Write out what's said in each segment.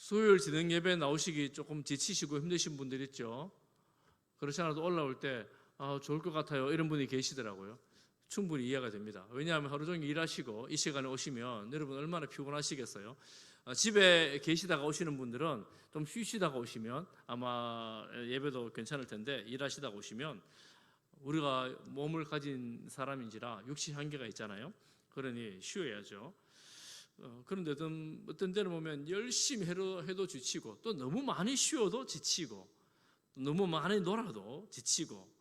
수요일 진행 예배 나오시기 조금 지치시고 힘드신 분들 있죠. 그렇지 않아도 올라올 때 좋을 것 같아요 이런 분이 계시더라고요. 충분히 이해가 됩니다. 왜냐하면 하루 종일 일하시고 이 시간에 오시면 여러분 얼마나 피곤하시겠어요. 집에 계시다가 오시는 분들은 좀 쉬시다가 오시면 아마 예배도 괜찮을 텐데, 일하시다가 오시면 우리가 몸을 가진 사람인지라 육신 한계가 있잖아요. 그러니 쉬어야죠. 그런데 어떤 때는 보면 열심히 해도 지치고, 또 너무 많이 쉬어도 지치고, 또 너무 많이 놀아도 지치고,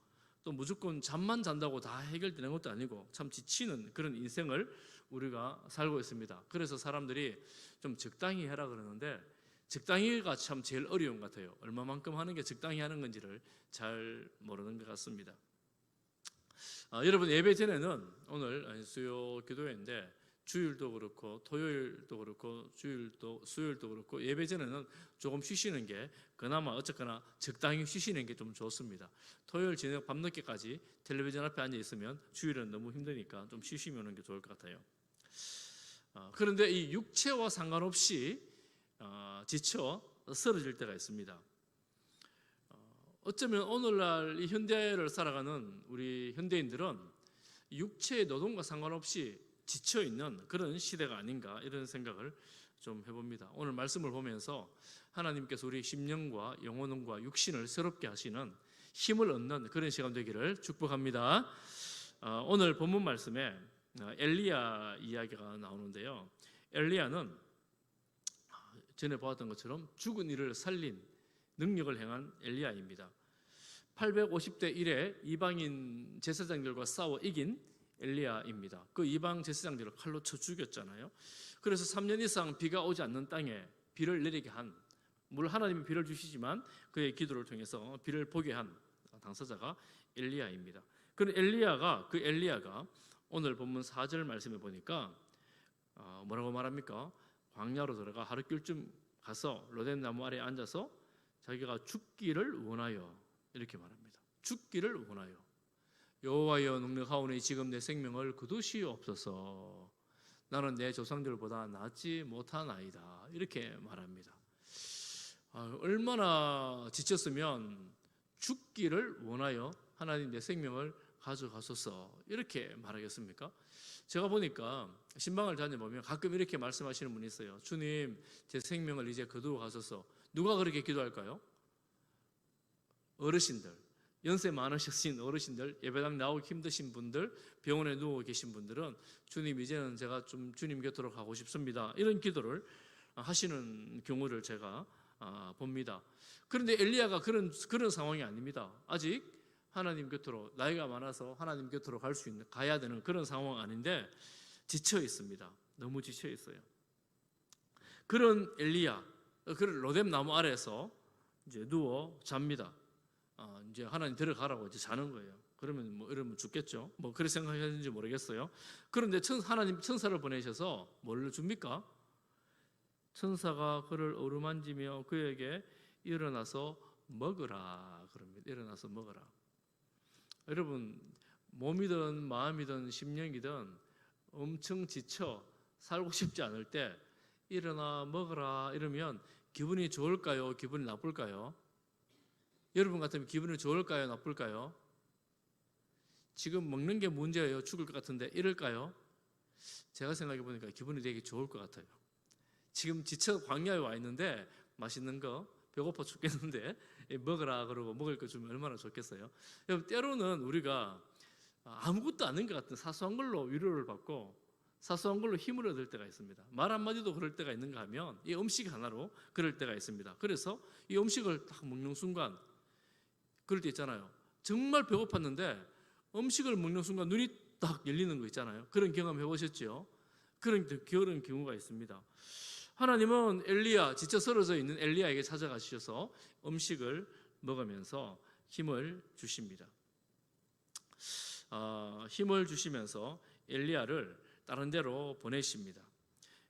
또 무조건 잠만 잔다고 다 해결되는 것도 아니고 참 지치는 그런 인생을 우리가 살고 있습니다. 그래서 사람들이 좀 적당히 해라 그러는데, 적당히가 참 제일 어려운 것 같아요. 얼마만큼 하는 게 적당히 하는 건지를 잘 모르는 것 같습니다. 여러분, 예배 전에는 오늘 수요 기도회인데 주일도 그렇고 토요일도 그렇고 수요일도 그렇고 예배 전에는 조금 쉬시는 게, 그나마 어쨌거나 적당히 쉬시는 게 좀 좋습니다. 토요일 저녁 밤늦게까지 텔레비전 앞에 앉아 있으면 주일은 너무 힘드니까 좀 쉬시면 오는 게 좋을 것 같아요. 그런데 이 육체와 상관없이 지쳐 쓰러질 때가 있습니다. 어쩌면 오늘날 이 현대를 살아가는 우리 현대인들은 육체의 노동과 상관없이 지쳐있는 그런 시대가 아닌가, 이런 생각을 좀 해봅니다. 오늘 말씀을 보면서 하나님께서 우리 심령과 영혼과 육신을 새롭게 하시는 힘을 얻는 그런 시간 되기를 축복합니다. 오늘 본문 말씀에 엘리야 이야기가 나오는데요. 엘리야는 전에 보았던 것처럼 죽은 이를 살린 능력을 행한 엘리야입니다. 850대 1에 이방인 제사장들과 싸워 이긴 엘리야입니다. 그 이방 제사장들을 칼로 쳐 죽였잖아요. 그래서 3년 이상 비가 오지 않는 땅에 비를 내리게 한, 물론 하나님이 비를 주시지만 그의 기도를 통해서 비를 보게 한 당사자가 엘리야입니다. 그 엘리야가 오늘 본문 4절 말씀에 보니까 뭐라고 말합니까? 광야로 들어가 하룻길쯤 가서 로뎀 나무 아래에 앉아서 자기가 죽기를 원하여, 이렇게 말합니다. 죽기를 원하여 여호와여 능력하오니 지금 내 생명을 거두시옵소서. 나는 내 조상들보다 낫지 못하나이다, 이렇게 말합니다. 얼마나 지쳤으면 죽기를 원하여 하나님 내 생명을 가져가소서 이렇게 말하겠습니까? 제가 보니까 신방을 다녀보면 가끔 이렇게 말씀하시는 분이 있어요. 주님, 제 생명을 이제 거두어 가소서. 누가 그렇게 기도할까요? 어르신들, 연세 많으신 어르신들, 예배당 나오기 힘드신 분들, 병원에 누워 계신 분들은 주님, 이제는 제가 좀 주님 곁으로 가고 싶습니다, 이런 기도를 하시는 경우를 제가 봅니다. 그런데 엘리야가 그런 상황이 아닙니다. 아직 하나님 곁으로, 나이가 많아서 하나님 곁으로 가야 되는 그런 상황 아닌데 지쳐 있습니다. 너무 지쳐 있어요. 그런 엘리야, 그런 로뎀 나무 아래에서 이제 누워 잡니다. 이제 하나님 데려가라고 이제 자는 거예요. 그러면 이러면 죽겠죠. 그렇게 생각했는지 모르겠어요. 그런데 하나님 천사를 보내셔서 뭘 줍니까? 천사가 그를 어루만지며 그에게 일어나서 먹으라 그럽니다. 일어나서 먹으라. 여러분, 몸이든 마음이든 심령이든 엄청 지쳐 살고 싶지 않을 때 일어나 먹으라 이러면 기분이 좋을까요? 기분이 나쁠까요? 여러분 같으면 기분이 좋을까요? 나쁠까요? 지금 먹는 게 문제예요. 죽을 것 같은데 이럴까요? 제가 생각해 보니까 기분이 되게 좋을 것 같아요. 지금 지쳐 광야에 와 있는데 맛있는 거 배고파 죽겠는데 먹으라 그러고 먹을 거 주면 얼마나 좋겠어요. 여러분, 때로는 우리가 아무것도 아닌 것 같은 사소한 걸로 위로를 받고 사소한 걸로 힘을 얻을 때가 있습니다. 말 한마디도 그럴 때가 있는가 하면 이 음식 하나로 그럴 때가 있습니다. 그래서 이 음식을 딱 먹는 순간, 그럴 때 있잖아요. 정말 배고팠는데 음식을 먹는 순간 눈이 딱 열리는 거 있잖아요. 그런 경험 해보셨죠? 그런 경우가 있습니다. 하나님은 지쳐 쓰러져 있는 엘리야에게 찾아가셔서 음식을 먹으면서 힘을 주십니다. 힘을 주시면서 엘리야를 다른 데로 보내십니다.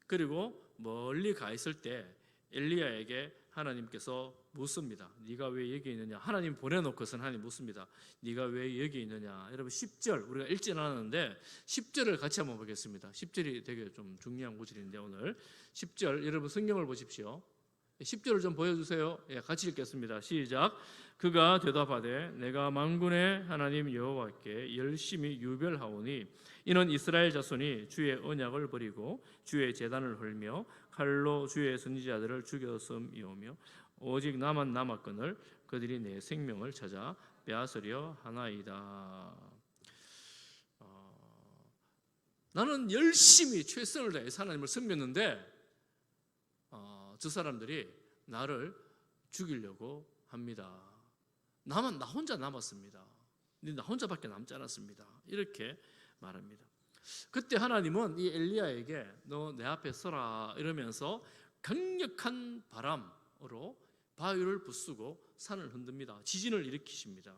그리고 멀리 가 있을 때 엘리야에게 하나님께서 묻습니다. 네가 왜 여기 있느냐? 하나님 보내놓고선 하나님 묻습니다. 네가 왜 여기 있느냐? 여러분, 10절 우리가 읽지 않았는데 10절을 같이 한번 보겠습니다. 10절이 되게 좀 중요한 구절인데 오늘 10절 여러분 성경을 보십시오. 10절을 좀 보여주세요. 예, 같이 읽겠습니다. 시작. 그가 대답하되 내가 만군의 하나님 여호와께 열심히 유별하오니 이는 이스라엘 자손이 주의 언약을 버리고 주의 제단을 헐며 칼로 주의 선지자들을 죽였음이오며 오직 나만 남았거늘 그들이 내 생명을 찾아 빼앗으려 하나이다. 나는 열심히 최선을 다해서 하나님을 섬겼는데 저 사람들이 나를 죽이려고 합니다. 나 혼자 남았습니다. 나 혼자밖에 남지 않았습니다. 이렇게 말합니다. 그때 하나님은 이 엘리야에게 너 내 앞에 서라 이러면서 강력한 바람으로 바위를 부수고 산을 흔듭니다. 지진을 일으키십니다.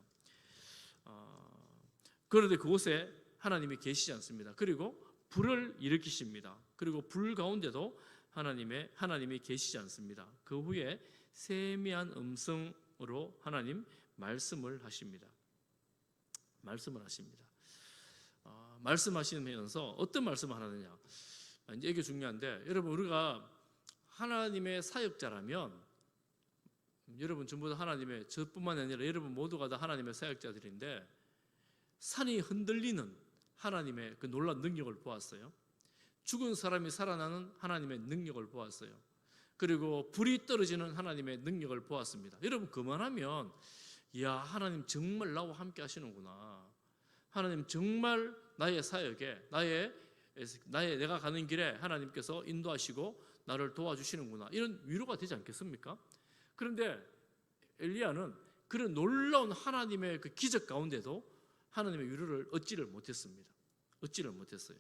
그런데 그곳에 하나님이 계시지 않습니다. 그리고 불을 일으키십니다. 그리고 불 가운데도 하나님이 계시지 않습니다. 그 후에 세미한 음성으로 하나님 말씀을 하십니다. 말씀하시면서 어떤 말씀을 하느냐? 이제 이게 중요한데, 여러분 우리가 하나님의 사역자라면, 여러분 전부 다 하나님의, 저뿐만 아니라 여러분 모두가 다 하나님의 사역자들인데, 산이 흔들리는 하나님의 그 놀라운 능력을 보았어요. 죽은 사람이 살아나는 하나님의 능력을 보았어요. 그리고 불이 떨어지는 하나님의 능력을 보았습니다. 여러분 그만하면 이야, 하나님 정말 나와 함께 하시는구나. 하나님 정말 나의 사역에 내가 가는 길에 하나님께서 인도하시고 나를 도와주시는구나. 이런 위로가 되지 않겠습니까? 그런데 엘리야는 그런 놀라운 하나님의 그 기적 가운데도 하나님의 위로를 얻지를 못했습니다. 얻지를 못했어요.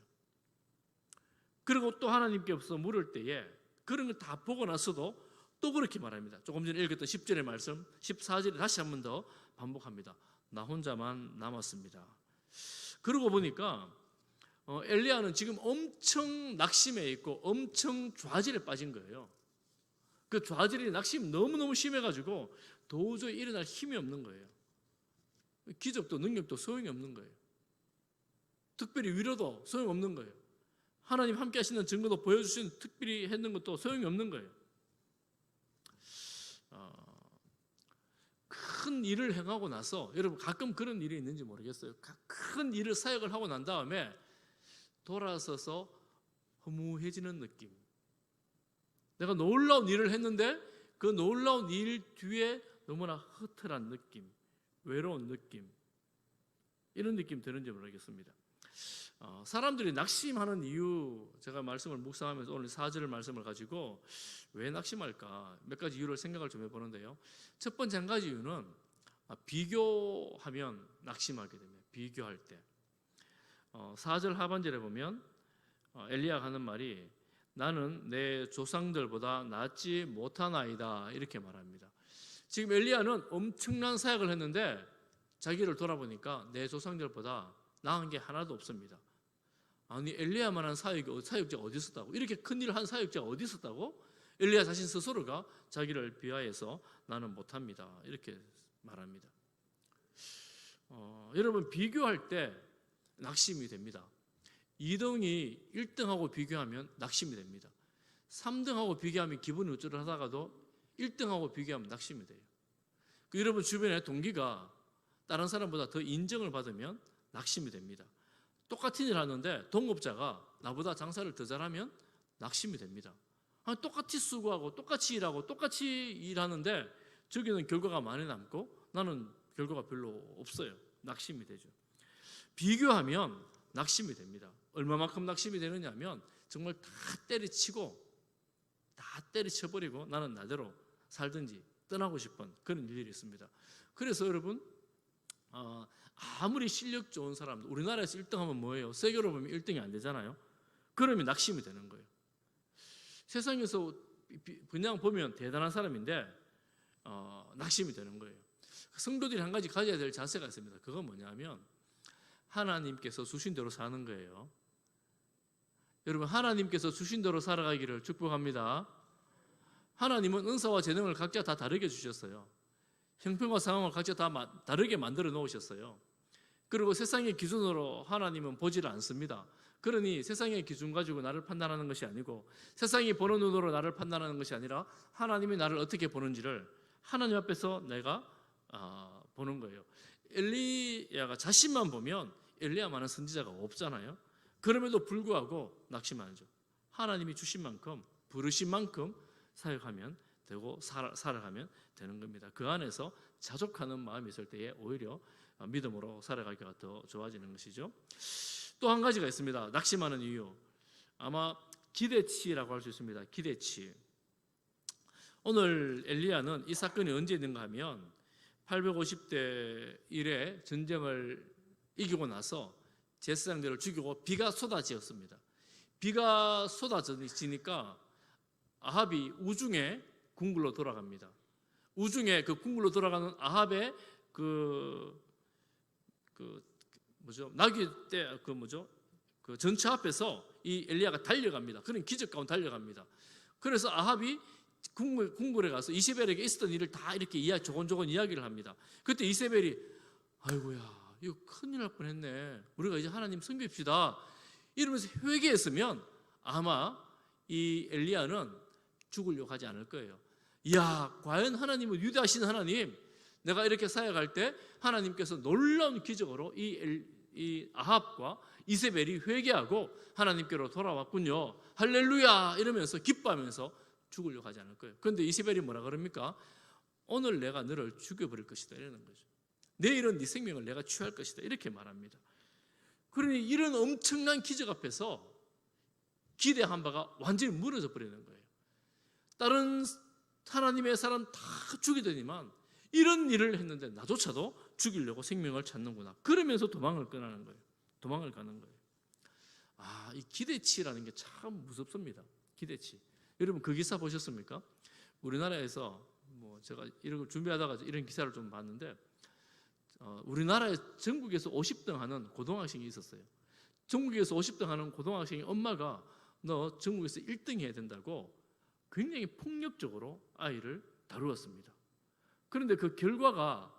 그리고 또 하나님께서 물을 때에 그런 걸 다 보고 나서도 또 그렇게 말합니다. 조금 전에 읽었던 10절의 말씀 14절에 다시 한 번 더 반복합니다. 나 혼자만 남았습니다. 그러고 보니까 엘리야는 지금 엄청 낙심해 있고 엄청 좌절에 빠진 거예요. 그 좌절이 낙심이 너무너무 심해가지고 도저히 일어날 힘이 없는 거예요. 기적도 능력도 소용이 없는 거예요. 특별히 위로도 소용없는 거예요. 하나님 함께 하시는 증거도 보여주신 특별히 했는 것도 소용이 없는 거예요. 큰 일을 행하고 나서, 여러분 가끔 그런 일이 있는지 모르겠어요. 큰 일을 사역을 하고 난 다음에 돌아서서 허무해지는 느낌. 내가 놀라운 일을 했는데 그 놀라운 일 뒤에 너무나 허탈한 느낌, 외로운 느낌, 이런 느낌 드는지 모르겠습니다. 사람들이 낙심하는 이유, 제가 말씀을 묵상하면서 오늘 4절 말씀을 가지고 왜 낙심할까 몇 가지 이유를 생각을 좀 해보는데요. 첫 번째 한 가지 이유는 비교하면 낙심하게 됩니다. 비교할 때 4절 하반절에 보면 엘리야가 하는 말이 나는 내 조상들보다 낫지 못하나이다 이렇게 말합니다. 지금 엘리야는 엄청난 사역을 했는데 자기를 돌아보니까 내 조상들보다 나은 게 하나도 없습니다. 아니 엘리야만한 사역자가 어디 있었다고? 이렇게 큰 일을 한 사역자가 어디 있었다고? 엘리야 자신 스스로가 자기를 비하해서 나는 못합니다 이렇게 말합니다. 여러분 비교할 때 낙심이 됩니다. 2등이 1등하고 비교하면 낙심이 됩니다. 3등하고 비교하면 기분이 우쭐하다가도 1등하고 비교하면 낙심이 돼요. 여러분 주변에 동기가 다른 사람보다 더 인정을 받으면 낙심이 됩니다. 똑같은 일을 하는데 동업자가 나보다 장사를 더 잘하면 낙심이 됩니다. 똑같이 수고하고 똑같이 일하고 똑같이 일하는데 저기는 결과가 많이 남고 나는 결과가 별로 없어요. 낙심이 되죠. 비교하면 낙심이 됩니다. 얼마만큼 낙심이 되느냐 하면 정말 다 때려쳐버리고 나는 나대로 살든지 떠나고 싶은 그런 일들이 있습니다. 그래서 여러분 아무리 실력 좋은 사람들, 우리나라에서 1등하면 뭐예요? 세계로 보면 1등이 안 되잖아요. 그러면 낙심이 되는 거예요. 세상에서 그냥 보면 대단한 사람인데 낙심이 되는 거예요. 성도들이 한 가지 가져야 될 자세가 있습니다. 그건 뭐냐면 하나님께서 주신 대로 사는 거예요. 여러분 하나님께서 주신 대로 살아가기를 축복합니다. 하나님은 은사와 재능을 각자 다 다르게 주셨어요. 형편과 상황을 각자 다 다르게 만들어 놓으셨어요. 그리고 세상의 기준으로 하나님은 보지를 않습니다. 그러니 세상의 기준 가지고 나를 판단하는 것이 아니고 세상이 보는 눈으로 나를 판단하는 것이 아니라 하나님이 나를 어떻게 보는지를 하나님 앞에서 내가 보는 거예요. 엘리야가 자신만 보면 엘리야만한 선지자가 없잖아요. 그럼에도 불구하고 낙심하죠. 하나님이 주신 만큼 부르신 만큼 사역하면 되고 살아가면 되는 겁니다. 그 안에서 자족하는 마음이 있을 때에 오히려 믿음으로 살아가기가 더 좋아지는 것이죠. 또 한 가지가 있습니다. 낙심하는 이유, 아마 기대치라고 할 수 있습니다. 기대치. 오늘 엘리야는 이 사건이 언제 있는가 하면 850대 1에 전쟁을 이기고 나서 제사장들을 죽이고 비가 쏟아지었습니다. 비가 쏟아지니까 아합이 우중에 궁궐로 돌아갑니다. 우중에 그 궁궐로 돌아가는 아합의 나귀 때 그 전차 앞에서 이 엘리야가 달려갑니다. 그런 기적 가운데 달려갑니다. 그래서 아합이 궁궐에 가서 이세벨에게 있었던 일을 다 이렇게 조곤조곤 이야기를 합니다. 그때 이세벨이 아이고야 이거 큰일 날 뻔했네. 우리가 이제 하나님 섬깁시다 이러면서 회개했으면 아마 이 엘리야는 죽으려고 하지 않을 거예요. 이야, 과연 하나님은 위대하신 하나님, 내가 이렇게 사역할 때 하나님께서 놀라운 기적으로 이 아합과 이세벨이 회개하고 하나님께로 돌아왔군요, 할렐루야 이러면서 기뻐하면서 죽으려고 하지 않을 거예요. 그런데 이세벨이 뭐라 그럽니까? 오늘 내가 너를 죽여버릴 것이다 이러는 거죠. 내일은 네 생명을 내가 취할 것이다 이렇게 말합니다. 그러니 이런 엄청난 기적 앞에서 기대한 바가 완전히 무너져 버리는 거예요. 다른 하나님의 사람 다 죽이더니만 이런 일을 했는데 나조차도 죽이려고 생명을 찾는구나. 그러면서 도망을 가는 거예요. 이 기대치라는 게 참 무섭습니다. 기대치. 여러분 그 기사 보셨습니까? 우리나라에서 제가 이런 걸 준비하다가 이런 기사를 좀 봤는데 우리나라에 전국에서 50등 하는 고등학생이 있었어요. 전국에서 50등 하는 고등학생이 엄마가 너 전국에서 1등 해야 된다고 굉장히 폭력적으로 아이를 다루었습니다. 그런데 그 결과가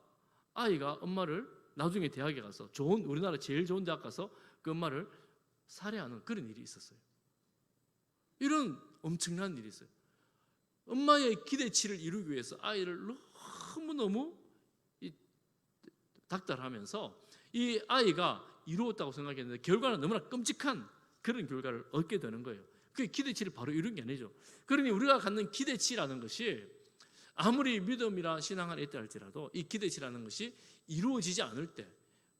아이가 엄마를 나중에 대학에 가서 우리나라 제일 좋은 대학 가서 그 엄마를 살해하는 그런 일이 있었어요. 이런 엄청난 일이 있어요. 엄마의 기대치를 이루기 위해서 아이를 너무너무 닥달하면서 이 아이가 이루었다고 생각했는데 결과는 너무나 끔찍한 그런 결과를 얻게 되는 거예요. 그게 기대치를 바로 이룬 게 아니죠. 그러니 우리가 갖는 기대치라는 것이 아무리 믿음이나 신앙 안에 있다 할지라도 이 기대치라는 것이 이루어지지 않을 때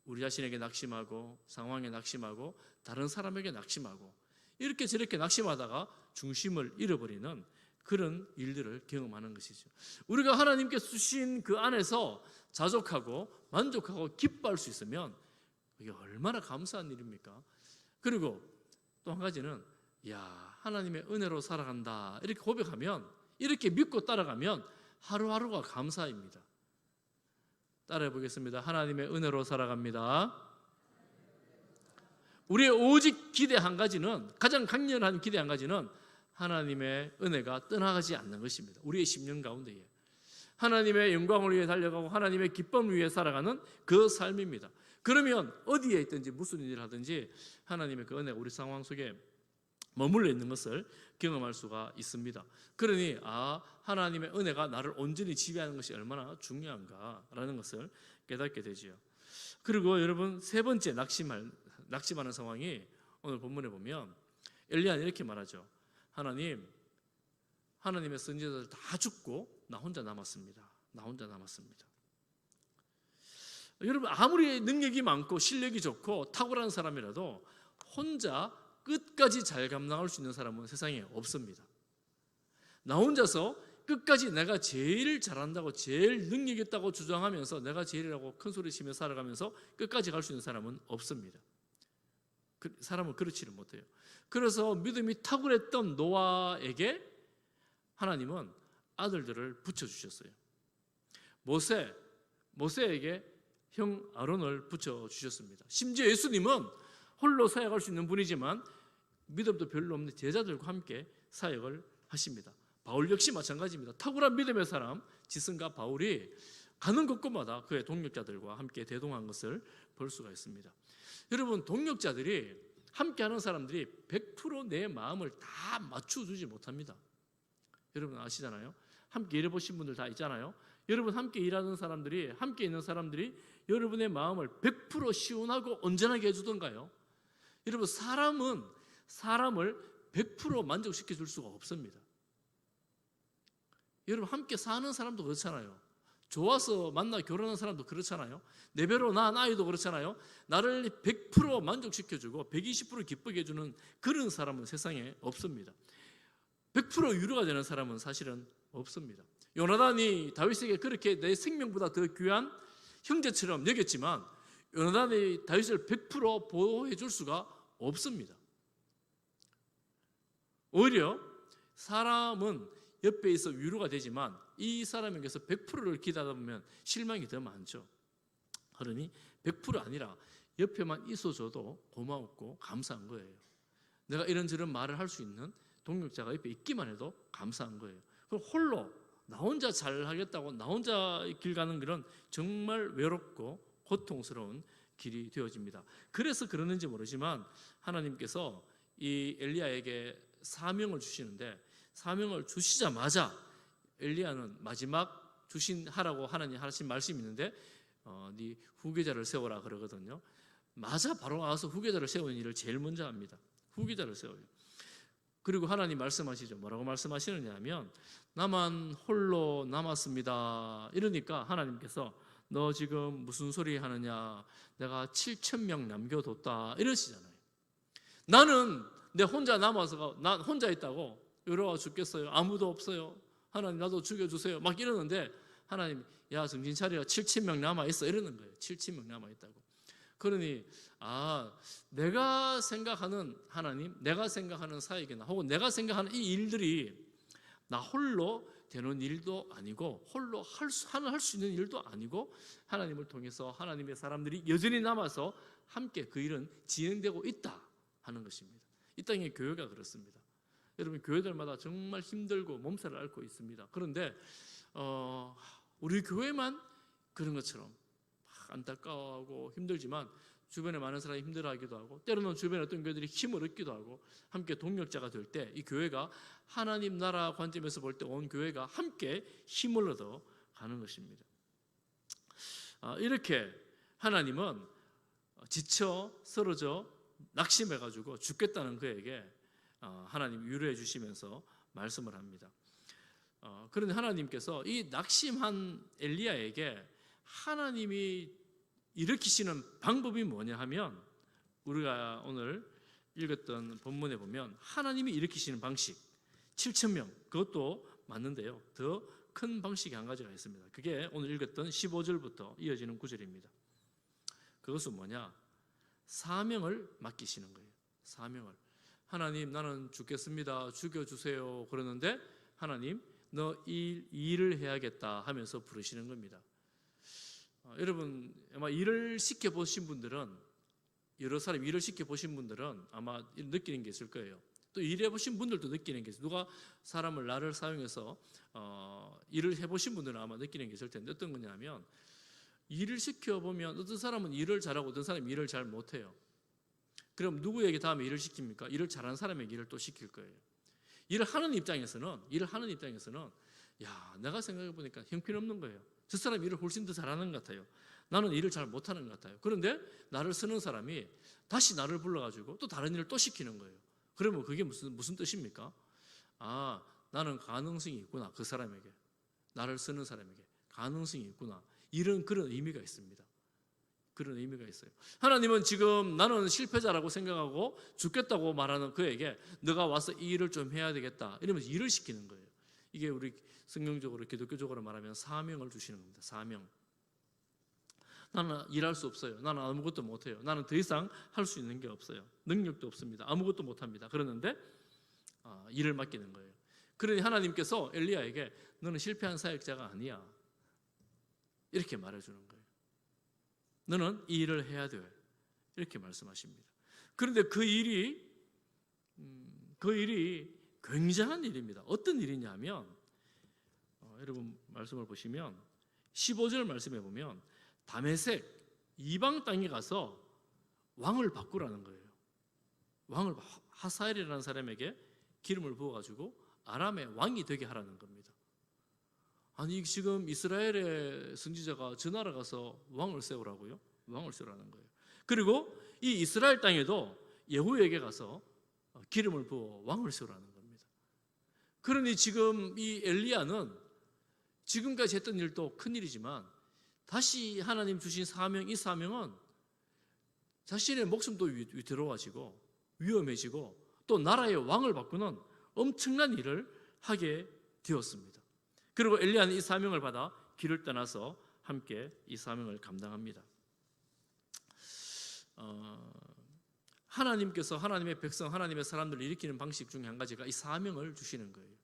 우리 자신에게 낙심하고 상황에 낙심하고 다른 사람에게 낙심하고 이렇게 저렇게 낙심하다가 중심을 잃어버리는 그런 일들을 경험하는 것이죠. 우리가 하나님께 주신 그 안에서 자족하고 만족하고 기뻐할 수 있으면 이게 얼마나 감사한 일입니까? 그리고 또 한 가지는 하나님의 은혜로 살아간다 이렇게 고백하면, 이렇게 믿고 따라가면 하루하루가 감사입니다. 따라해 보겠습니다. 하나님의 은혜로 살아갑니다. 우리의 오직 기대 한 가지는, 가장 강렬한 기대 한 가지는 하나님의 은혜가 떠나가지 않는 것입니다. 우리의 10년 가운데에 하나님의 영광을 위해 달려가고 하나님의 기쁨을 위해 살아가는 그 삶입니다. 그러면 어디에 있든지 무슨 일을 하든지 하나님의 그 은혜가 우리 상황 속에 머물러 있는 것을 경험할 수가 있습니다. 그러니 하나님의 은혜가 나를 온전히 지배하는 것이 얼마나 중요한가라는 것을 깨닫게 되지요. 그리고 여러분, 세 번째 낙심하는 상황이 오늘 본문에 보면 엘리야는 이렇게 말하죠. 하나님의 선지자들 다 죽고 나 혼자 남았습니다. 여러분, 아무리 능력이 많고 실력이 좋고 탁월한 사람이라도 혼자 끝까지 잘 감당할 수 있는 사람은 세상에 없습니다. 나 혼자서 끝까지 내가 제일 잘한다고, 제일 능력 있다고 주장하면서 내가 제일이라고 큰 소리 치며 살아가면서 끝까지 갈 수 있는 사람은 없습니다. 사람은 그렇지를 못해요. 그래서 믿음이 탁월했던 노아에게 하나님은 아들들을 붙여주셨어요. 모세에게 형 아론을 붙여주셨습니다. 심지어 예수님은 홀로 사역할 수 있는 분이지만 믿음도 별로 없는 제자들과 함께 사역을 하십니다. 바울 역시 마찬가지입니다. 탁월한 믿음의 사람 지성가 바울이 가는 곳곳마다 그의 동력자들과 함께 대동한 것을 볼 수가 있습니다. 여러분, 동력자들이 함께하는 사람들이 100% 내 마음을 다 맞춰주지 못합니다. 여러분 아시잖아요. 함께 일해보신 분들 다 있잖아요. 여러분 함께 일하는 사람들이, 함께 있는 사람들이 여러분의 마음을 100% 시원하고 온전하게 해주던가요? 여러분 사람을 100% 만족시켜 줄 수가 없습니다. 여러분 함께 사는 사람도 그렇잖아요. 좋아서 만나 결혼한 사람도 그렇잖아요. 내 배로 낳은 아이도 그렇잖아요. 나를 100% 만족시켜주고 120% 기쁘게 해주는 그런 사람은 세상에 없습니다. 100% 위로가 되는 사람은 사실은 없습니다. 요나단이 다윗에게 그렇게 내 생명보다 더 귀한 형제처럼 여겼지만 요나단이 다윗을 100% 보호해 줄 수가 없습니다. 오히려 사람은 옆에 있어 위로가 되지만 이 사람에게서 100%를 기다리다 보면 실망이 더 많죠. 그러니 100% 아니라 옆에만 있어줘도 고마웠고 감사한 거예요. 내가 이런저런 말을 할 수 있는 동역자가 옆에 있기만 해도 감사한 거예요. 그럼 홀로 나 혼자 잘하겠다고 나 혼자 길 가는 길은 정말 외롭고 고통스러운 길이 되어집니다. 그래서 그러는지 모르지만 하나님께서 이 엘리야에게 사명을 주시는데 사명을 주시자마자 엘리야는 마지막 하라고 하나님 하신 말씀이 있는데 네 후계자를 세워라 그러거든요. 맞아 바로 와서 후계자를 세우는 일을 제일 먼저 합니다. 후계자를 세워요. 그리고 하나님 말씀하시죠. 뭐라고 말씀하시느냐 하면 나만 홀로 남았습니다. 이러니까 하나님께서 너 지금 무슨 소리 하느냐, 내가 7,000명 남겨뒀다 이러시잖아요. 나는 내 혼자 남아서 난 혼자 있다고 외로워 죽겠어요. 아무도 없어요. 하나님 나도 죽여주세요. 막 이러는데 하나님 야 정신 차려 7,000명 남아있어 이러는 거예요. 7,000명 남아있다고. 그러니 내가 생각하는 하나님, 내가 생각하는 사역이나 혹은 내가 생각하는 이 일들이 나 홀로 되는 일도 아니고 홀로 할 수 있는 일도 아니고 하나님을 통해서 하나님의 사람들이 여전히 남아서 함께 그 일은 진행되고 있다 하는 것입니다. 이 땅의 교회가 그렇습니다. 여러분 교회들마다 정말 힘들고 몸살을 앓고 있습니다. 그런데 우리 교회만 그런 것처럼 안타까워하고 힘들지만 주변에 많은 사람이 힘들어하기도 하고 때로는 주변에 어떤 교회들이 힘을 얻기도 하고 함께 동력자가 될 때 이 교회가 하나님 나라 관점에서 볼 때 온 교회가 함께 힘을 얻어 가는 것입니다. 이렇게 하나님은 지쳐 쓰러져 낙심해가지고 죽겠다는 그에게 하나님 위로해 주시면서 말씀을 합니다. 그런데 하나님께서 이 낙심한 엘리야에게 하나님이 일으키시는 방법이 뭐냐 하면 우리가 오늘 읽었던 본문에 보면 하나님이 일으키시는 방식 7,000명 그것도 맞는데요. 더 큰 방식이 한 가지가 있습니다. 그게 오늘 읽었던 15절부터 이어지는 구절입니다. 그것은 뭐냐? 사명을 맡기시는 거예요. 사명을. 하나님 나는 죽겠습니다. 죽여주세요. 그러는데 하나님 너 이 일을 해야겠다 하면서 부르시는 겁니다. 여러분 아마 일을 시켜보신 분들은 여러 사람 일을 시켜보신 분들은 아마 느끼는 게 있을 거예요. 또 일해보신 분들도 느끼는 게 있어요. 누가 사람을 나를 사용해서 일을 해보신 분들은 아마 느끼는 게 있을 텐데 어떤 거냐면 일을 시켜보면 어떤 사람은 일을 잘하고 어떤 사람은 일을 잘 못해요. 그럼 누구에게 다음에 일을 시킵니까? 일을 잘하는 사람에게 일을 또 시킬 거예요. 일을 하는 입장에서는 야 내가 생각해보니까 형편없는 거예요. 저 사람이 일을 훨씬 더 잘하는 것 같아요. 나는 일을 잘 못하는 것 같아요. 그런데 나를 쓰는 사람이 다시 나를 불러가지고 또 다른 일을 또 시키는 거예요. 그러면 그게 무슨 뜻입니까? 나는 가능성이 있구나. 그 사람에게 나를 쓰는 사람에게 가능성이 있구나. 이런 그런 의미가 있습니다. 그런 의미가 있어요. 하나님은 지금 나는 실패자라고 생각하고 죽겠다고 말하는 그에게 너가 와서 이 일을 좀 해야 되겠다 이러면서 일을 시키는 거예요. 이게 우리 성경적으로 기독교적으로 말하면 사명을 주시는 겁니다. 사명. 나는 일할 수 없어요. 나는 아무것도 못해요. 나는 더 이상 할 수 있는 게 없어요. 능력도 없습니다. 아무것도 못합니다. 그러는데 일을 맡기는 거예요. 그러니 하나님께서 엘리야에게 너는 실패한 사역자가 아니야. 이렇게 말해주는 거예요. 너는 이 일을 해야 돼. 이렇게 말씀하십니다. 그런데 그 일이 굉장한 일입니다. 어떤 일이냐면 여러분 말씀을 보시면 15절 말씀에 보면 다메섹 이방 땅에 가서 왕을 바꾸라는 거예요. 왕을 하사엘이라는 사람에게 기름을 부어가지고 아람의 왕이 되게 하라는 겁니다. 아니 지금 이스라엘의 선지자가 저 나라 가서 왕을 세우라고요? 왕을 세우라는 거예요. 그리고 이 이스라엘 땅에도 예후에게 가서 기름을 부어 왕을 세우라는 겁니다. 그러니 지금 이 엘리야는 지금까지 했던 일도 큰일이지만 다시 하나님 주신 사명, 이 사명은 자신의 목숨도 위태로워지고 위험해지고 또 나라의 왕을 바꾸는 엄청난 일을 하게 되었습니다. 그리고 엘리야는 이 사명을 받아 길을 떠나서 함께 이 사명을 감당합니다. 하나님께서 하나님의 백성, 하나님의 사람들을 일으키는 방식 중에 한 가지가 이 사명을 주시는 거예요.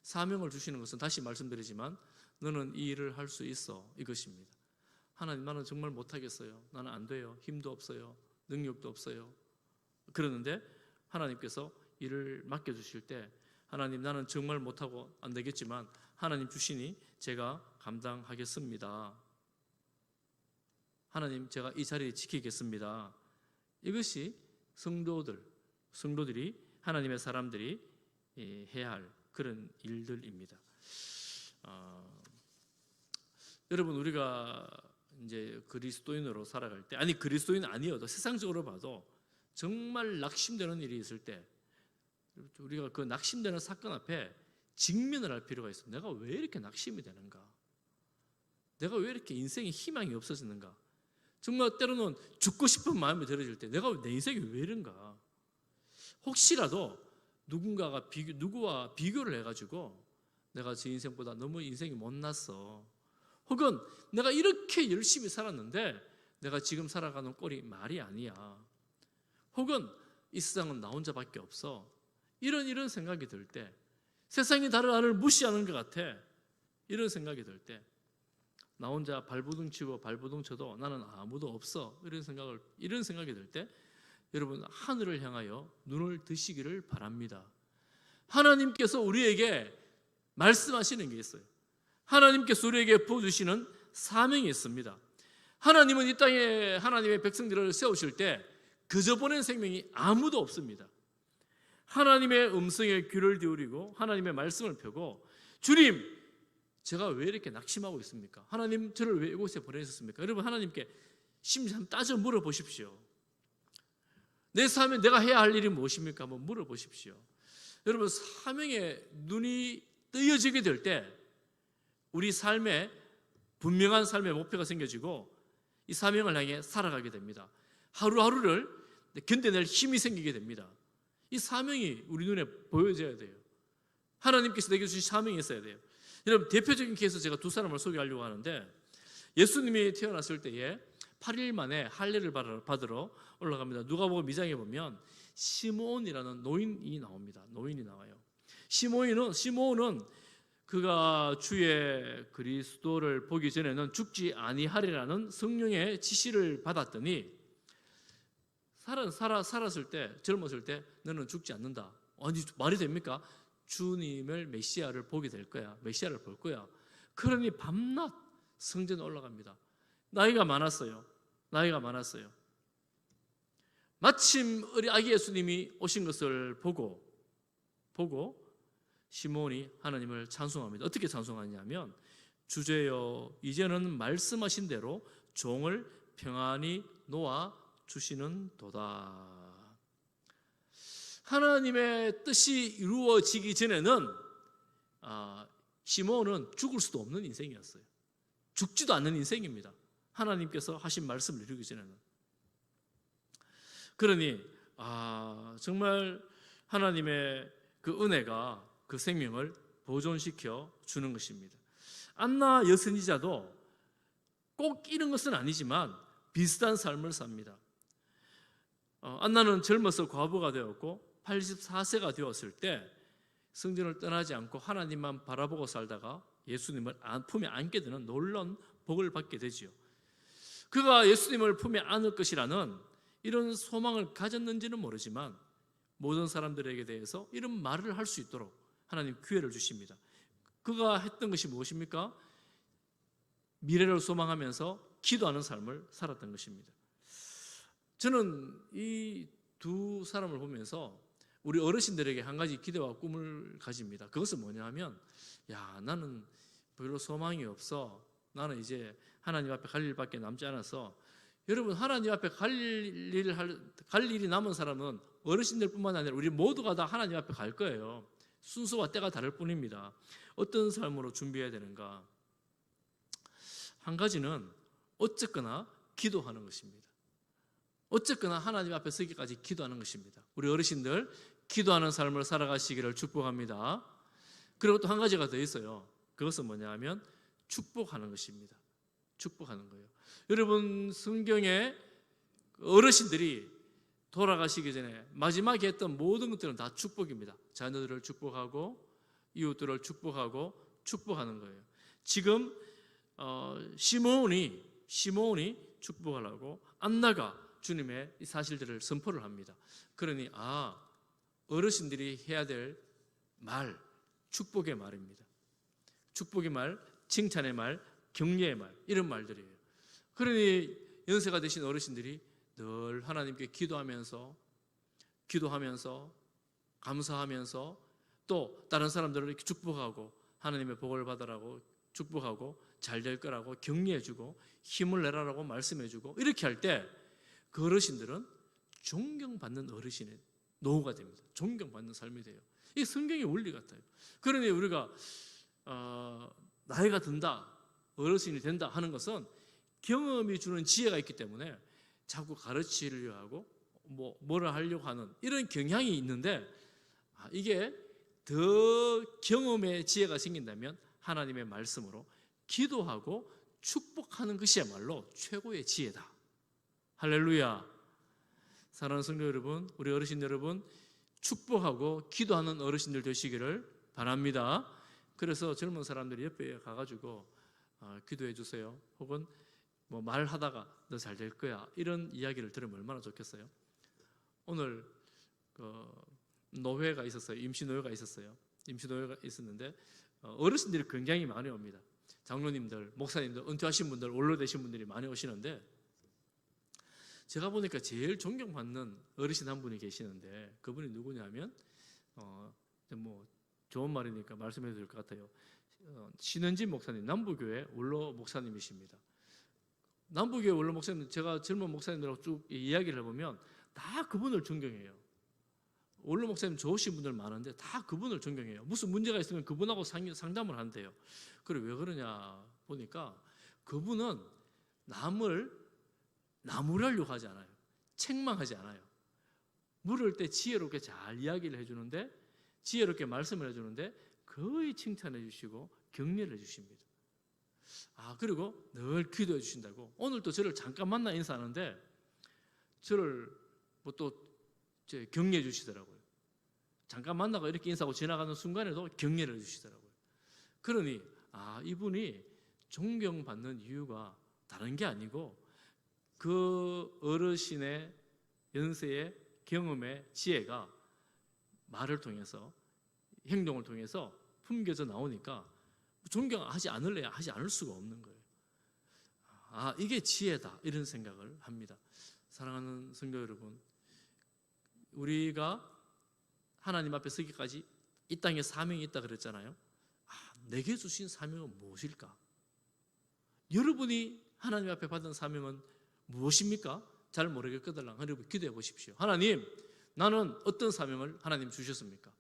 사명을 주시는 것은 다시 말씀드리지만 너는 이 일을 할 수 있어, 이것입니다. 하나님, 나는 정말 못하겠어요. 나는 안 돼요. 힘도 없어요. 능력도 없어요. 그러는데 하나님께서 일을 맡겨주실 때 하나님, 나는 정말 못하고 안 되겠지만 하나님 주시니 제가 감당하겠습니다. 하나님, 제가 이 자리에 지키겠습니다. 이것이 성도들이 하나님의 사람들이 해야 할 그런 일들입니다. 여러분, 우리가 이제 그리스도인으로 살아갈 때, 아니 그리스도인 아니어도 세상적으로 봐도 정말 낙심되는 일이 있을 때 우리가 그 낙심되는 사건 앞에 직면을 할 필요가 있어요. 내가 왜 이렇게 낙심이 되는가? 내가 왜 이렇게 인생에 희망이 없어지는가? 정말 때로는 죽고 싶은 마음이 들어질 때 내가 내 인생이 왜 이런가? 혹시라도 누군가와 비교를 해가지고 내가 제 인생보다 너무 인생이 못났어, 혹은 내가 이렇게 열심히 살았는데 내가 지금 살아가는 꼴이 말이 아니야, 혹은 이 세상은 나 혼자밖에 없어, 이런 생각이 들 때, 세상이 나를 무시하는 것 같아, 이런 생각이 들 때, 나 혼자 발버둥 치고 발버둥 쳐도 나는 아무도 없어, 이런 생각이 들 때 여러분, 하늘을 향하여 눈을 드시기를 바랍니다. 하나님께서 우리에게 말씀하시는 게 있어요. 하나님께서 우리에게 부어주시는 사명이 있습니다. 하나님은 이 땅에 하나님의 백성들을 세우실 때 그저 보낸 생명이 아무도 없습니다. 하나님의 음성에 귀를 기울이고 하나님의 말씀을 펴고, 주님, 제가 왜 이렇게 낙심하고 있습니까? 하나님, 저를 왜 이곳에 보내셨습니까? 여러분, 하나님께 심지 한번 따져 물어보십시오. 내 사명, 내가 해야 할 일이 무엇입니까? 한번 물어보십시오. 여러분, 사명에 눈이 뜨여지게 될 때 우리 삶에 분명한 삶의 목표가 생겨지고 이 사명을 향해 살아가게 됩니다. 하루하루를 견뎌낼 힘이 생기게 됩니다. 이 사명이 우리 눈에 보여져야 돼요. 하나님께서 내게 주신 사명이 있어야 돼요. 여러분, 대표적인 케이스 제가 두 사람을 소개하려고 하는데, 예수님이 태어났을 때에 8일 만에 할례를 받으러 올라갑니다. 누가복음 2장에 보면 시므온이라는 노인이 나옵니다. 노인이 나와요. 시므온은 그가 주의 그리스도를 보기 전에는 죽지 아니하리라는 성령의 지시를 받았더니 살았을 때, 젊었을 때 너는 죽지 않는다. 아니, 말이 됩니까? 주님을 메시아를 보게 될 거야. 메시아를 볼 거야. 그러니 밤낮 성전에 올라갑니다. 나이가 많았어요. 마침 우리 아기 예수님이 오신 것을 보고 시몬이 하나님을 찬송합니다. 어떻게 찬송하냐면, 주제여, 이제는 말씀하신 대로 종을 평안히 놓아 주시는 도다. 하나님의 뜻이 이루어지기 전에는 시몬은 죽을 수도 없는 인생이었어요. 죽지도 않는 인생입니다. 하나님께서 하신 말씀을 이루기 전에는. 그러니 정말 하나님의 그 은혜가 그 생명을 보존시켜 주는 것입니다. 안나 여선지자도 꼭 이런 것은 아니지만 비슷한 삶을 삽니다. 안나는 젊어서 과부가 되었고 84세가 되었을 때 성전을 떠나지 않고 하나님만 바라보고 살다가 예수님을 품에 안게 되는 놀라운 복을 받게 되지요. 그가 예수님을 품에 안을 것이라는 이런 소망을 가졌는지는 모르지만 모든 사람들에게 대해서 이런 말을 할 수 있도록 하나님 기회를 주십니다. 그가 했던 것이 무엇입니까? 미래를 소망하면서 기도하는 삶을 살았던 것입니다. 저는 이 두 사람을 보면서 우리 어르신들에게 한 가지 기대와 꿈을 가집니다. 그것은 뭐냐 하면, 야, 나는 별로 소망이 없어. 나는 이제 하나님 앞에 갈 일밖에 남지 않아서. 여러분, 하나님 앞에 갈 일이 남은 사람은 어르신들뿐만 아니라 우리 모두가 다 하나님 앞에 갈 거예요. 순서와 때가 다를 뿐입니다. 어떤 삶으로 준비해야 되는가? 한 가지는 어쨌거나 기도하는 것입니다. 어쨌거나 하나님 앞에 서기까지 기도하는 것입니다. 우리 어르신들 기도하는 삶을 살아가시기를 축복합니다. 그리고 또 한 가지가 더 있어요. 그것은 뭐냐 하면 축복하는 것입니다. 축복하는 거예요. 여러분, 성경에 어르신들이 돌아가시기 전에 마지막에 했던 모든 것들은 다 축복입니다. 자녀들을 축복하고 이웃들을 축복하고 축복하는 거예요. 지금 시므온이 축복하려고 안나가 주님의 이 사실들을 선포를 합니다. 그러니 어르신들이 해야 될 말, 축복의 말입니다. 축복의 말, 칭찬의 말, 격려의 말, 이런 말들이에요. 그러니 연세가 되신 어르신들이 늘 하나님께 기도하면서 감사하면서 또 다른 사람들을 이렇게 축복하고 하나님의 복을 받으라고 축복하고 잘 될 거라고 격려해주고 힘을 내라라고 말씀해주고 이렇게 할 때 그 어르신들은 존경받는 어르신의 노후가 됩니다. 존경받는 삶이 돼요. 이게 성경의 원리 같아요. 그러니 우리가 나이가 든다, 어르신이 된다 하는 것은 경험이 주는 지혜가 있기 때문에 자꾸 가르치려고 하고 뭐를 하려고 하는 이런 경향이 있는데, 이게 더 경험의 지혜가 생긴다면 하나님의 말씀으로 기도하고 축복하는 것이야말로 최고의 지혜다. 할렐루야. 사랑하는 성도 여러분, 우리 어르신 여러분, 축복하고 기도하는 어르신들 되시기를 바랍니다. 그래서 젊은 사람들이 옆에 가가지고 기도해 주세요. 혹은 말하다가 너 잘 될 거야, 이런 이야기를 들으면 얼마나 좋겠어요. 오늘 노회가 있었어요. 임시노회가 있었어요. 임시노회가 있었는데 어르신들이 굉장히 많이 옵니다. 장로님들, 목사님들, 은퇴하신 분들, 원로 되신 분들이 많이 오시는데, 제가 보니까 제일 존경받는 어르신 한 분이 계시는데, 그분이 누구냐면 좋은 말이니까 말씀해도 될 것 같아요. 신은진 목사님, 남부교회 원로 목사님이십니다. 남부교회 원로 목사님, 제가 젊은 목사님들하고 쭉 이야기를 해보면 다 그분을 존경해요. 원로 목사님 좋으신 분들 많은데 다 그분을 존경해요. 무슨 문제가 있으면 그분하고 상담을 한대요. 그래, 왜 그러냐 보니까 그분은 남을 나무라려고 하지 않아요. 책망하지 않아요. 물을 때 지혜롭게 잘 이야기를 해주는데, 지혜롭게 말씀을 해주는데 거의 칭찬해 주시고 격려를 해주십니다. 그리고 늘 기도해 주신다고. 오늘도 저를 잠깐 만나 인사하는데 저를 또 격려해 주시더라고요. 잠깐 만나고 이렇게 인사하고 지나가는 순간에도 격려를 해 주시더라고요. 그러니 이분이 존경받는 이유가 다른 게 아니고 그 어르신의 연세의 경험의 지혜가 말을 통해서, 행동을 통해서 품겨져 나오니까 존경하지 않을래야 하지 않을 수가 없는 거예요. 이게 지혜다, 이런 생각을 합니다. 사랑하는 성도 여러분, 우리가 하나님 앞에 서기까지 이 땅에 사명이 있다 그랬잖아요. 내게 주신 사명은 무엇일까? 여러분이 하나님 앞에 받은 사명은 무엇입니까? 잘 모르겠거들랑 여러분 기도해 보십시오. 하나님, 나는 어떤 사명을 하나님 주셨습니까?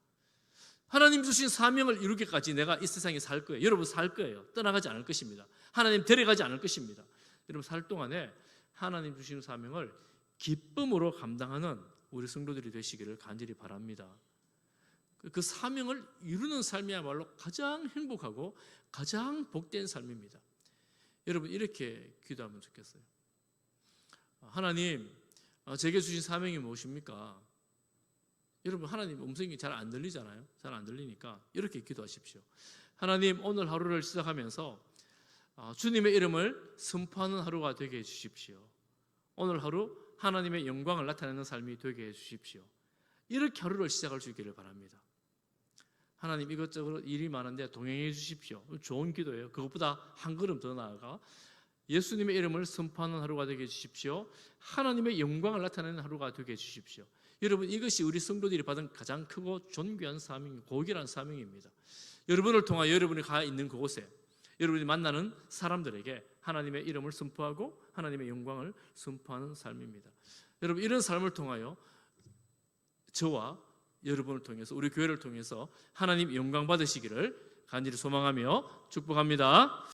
하나님 주신 사명을 이루기까지 내가 이 세상에 살 거예요. 여러분 살 거예요. 떠나가지 않을 것입니다. 하나님 데려가지 않을 것입니다. 여러분 살 동안에 하나님 주신 사명을 기쁨으로 감당하는 우리 성도들이 되시기를 간절히 바랍니다. 그 사명을 이루는 삶이야말로 가장 행복하고 가장 복된 삶입니다. 여러분 이렇게 기도하면 좋겠어요. 하나님, 제게 주신 사명이 무엇입니까? 여러분 하나님 음성이 잘 안 들리잖아요. 잘 안 들리니까 이렇게 기도하십시오. 하나님, 오늘 하루를 시작하면서 주님의 이름을 선포하는 하루가 되게 해주십시오. 오늘 하루 하나님의 영광을 나타내는 삶이 되게 해주십시오. 이렇게 하루를 시작할 수 있기를 바랍니다. 하나님, 이것저것 일이 많은데 동행해 주십시오. 좋은 기도예요. 그것보다 한 걸음 더 나아가 예수님의 이름을 선포하는 하루가 되게 해주십시오. 하나님의 영광을 나타내는 하루가 되게 해주십시오. 여러분, 이것이 우리 성도들이 받은 가장 크고 존귀한 사명, 고귀한 사명입니다. 여러분을 통하여 여러분이 가 있는 그곳에 여러분이 만나는 사람들에게 하나님의 이름을 선포하고 하나님의 영광을 선포하는 삶입니다. 여러분, 이런 삶을 통하여 저와 여러분을 통해서, 우리 교회를 통해서 하나님 영광 받으시기를 간절히 소망하며 축복합니다.